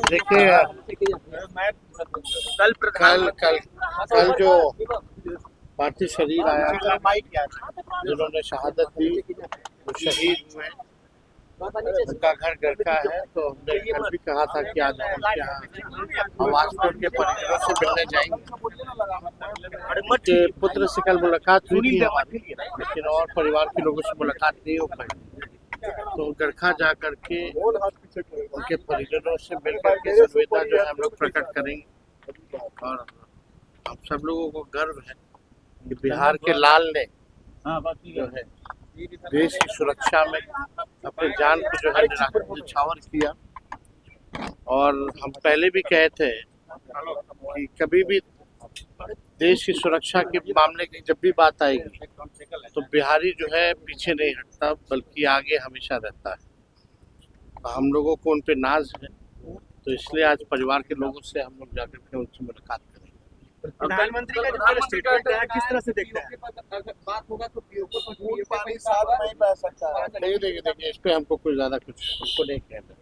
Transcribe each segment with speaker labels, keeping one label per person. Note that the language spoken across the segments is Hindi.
Speaker 1: देखिए
Speaker 2: कल
Speaker 1: कल कल कल जो पार्थिव शरीर आया था, जिन्होंने शहादत दी, जो शहीद हुए, उनका घर गरखा है। तो हमने कल भी कहा था कि आज हम उनके यहाँ आवाज पर उनके परिजनों से मिलने जाएंगे। उनके पुत्र से कल मुलाकात हुई थी हमारी, लेकिन और परिवार के लोगों से मुलाकात नहीं हो पाई। तो गरखा जा करके उनके परिजनों से मिल करके संवेदना जो है हम लोग प्रकट करेंगे। और हम सब लोगों को गर्व है कि बिहार के लाल ने जो है देश की सुरक्षा में अपने जान को जो है निछावर किया। और हम पहले भी कहे थे कि कभी भी देश की सुरक्षा के मामले की जब भी बात आएगी तो बिहारी जो है पीछे नहीं हटता, बल्कि आगे हमेशा रहता है। तो हम लोगों को उन पे नाज है, तो इसलिए आज परिवार के लोगों से हम लोग जाकर के उनसे मुलाकात करेंगे।
Speaker 2: प्रधानमंत्री का जो स्टेटमेंट है किस तरह से देखते हैं?
Speaker 3: बात होगा तो पानी साफ नहीं बह सकता है।
Speaker 1: नहीं, देखिए इस पे हमको कुछ ज्यादा कुछ उसको नहीं कहना।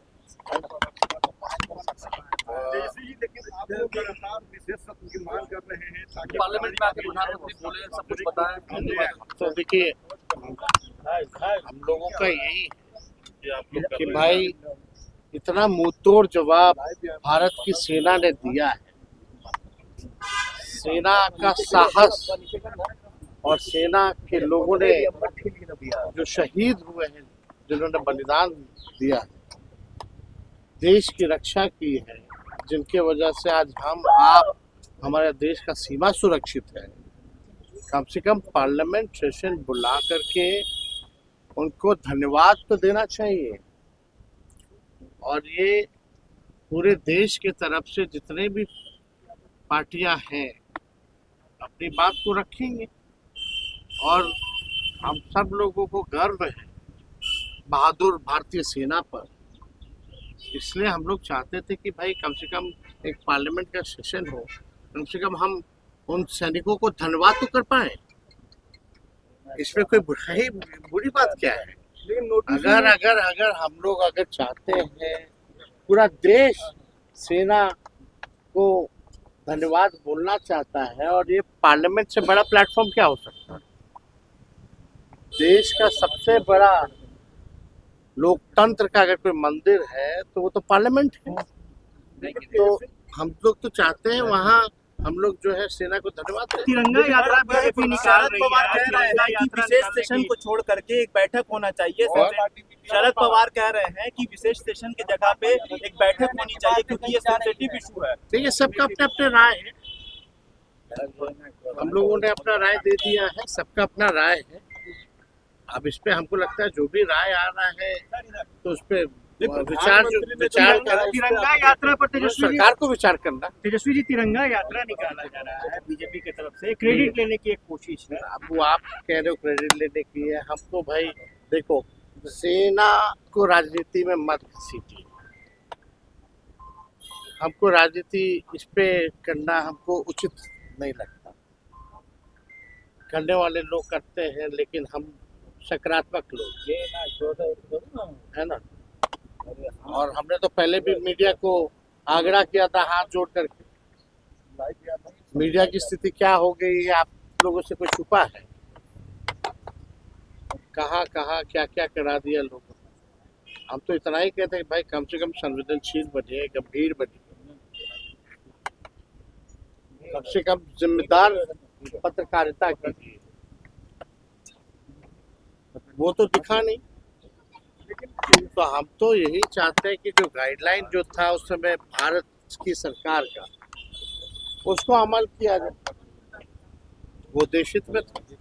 Speaker 3: पार्लियामेंट में आके प्रधानमंत्री बोले, सब कुछ बताया।
Speaker 1: तो देखिए हम लोगों का यही है कि भाई इतना मुंहतोड़ जवाब भारत की सेना ने दिया है। सेना का साहस और सेना के लोगों ने जो शहीद हुए हैं, जिन्होंने बलिदान दिया है, देश की रक्षा की है, जिनके वजह से आज हम आप हमारे देश का सीमा सुरक्षित है, कम से कम पार्लियामेंट सेशन बुला करके उनको धन्यवाद तो देना चाहिए। और ये पूरे देश के तरफ से जितने भी पार्टियां हैं अपनी बात को रखेंगे। और हम सब लोगों को गर्व है बहादुर भारतीय सेना पर। इसलिए हम लोग चाहते थे कि भाई कम से कम एक पार्लियामेंट का सेशन हो, कम से कम हम उन सैनिकों को धन्यवाद तो कर पाए। इसमें कोई बुरी बात क्या है? अगर अगर अगर हम लोग अगर चाहते हैं पूरा देश सेना को धन्यवाद बोलना चाहता है, और ये पार्लियामेंट से बड़ा प्लेटफॉर्म क्या हो सकता है? देश का सबसे बड़ा लोकतंत्र का अगर कोई मंदिर है तो वो तो पार्लियामेंट है। तो हम लोग तो चाहते हैं वहाँ हम लोग जो है सेना को धन्यवाद दें।
Speaker 2: तिरंगा यात्रा बीजेपी निकाल
Speaker 3: शरद
Speaker 2: रही
Speaker 3: पवार
Speaker 2: है।
Speaker 3: कह रहे हैं कि विशेष सेशन को छोड़ करके एक बैठक होना चाहिए। शरद पवार कह रहे हैं कि विशेष सेशन की जगह पे एक बैठक होनी चाहिए, क्योंकि ये सेंसिटिव इशू है।
Speaker 1: देखिए सबका अपने अपने राय है, हम लोगों ने अपना राय दे दिया है, सबका अपना राय है। अब इस पे हमको लगता है जो भी राय आ रहा है तो उस पे विचार करना,
Speaker 2: तिरंगा यात्रा पर
Speaker 1: सरकार को विचार करना।
Speaker 2: तेजस्वी जी तिरंगा यात्रा निकाला जा रहा है बीजेपी की तरफ से, क्रेडिट लेने की एक कोशिश है।
Speaker 1: अब वो आप कह रहे हो क्रेडिट लेने की है, हम तो भाई देखो सेना को राजनीति में मत घसीटिए। हमको राजनीति इस पे करना हमको उचित नहीं लगता। करने वाले लोग करते हैं, लेकिन हम सकारात्मक लोग है ना। और हमने तो पहले भी मीडिया को आग्रह किया था हाथ जोड़ करके। मीडिया की स्थिति क्या हो गई है आप लोगों से कोई छुपा है? कहाँ कहाँ क्या क्या करा दिया लोगों ने। हम तो इतना ही कहते हैं भाई कम से कम संवेदनशील बनिए, गंभीर बनिए, कम से कम जिम्मेदार पत्रकारिता कीजिए। वो तो दिखा नहीं। तो हम तो यही चाहते हैं कि जो गाइडलाइन जो था उस समय भारत की सरकार का, उसको अमल किया जाए। वो देश हित में था।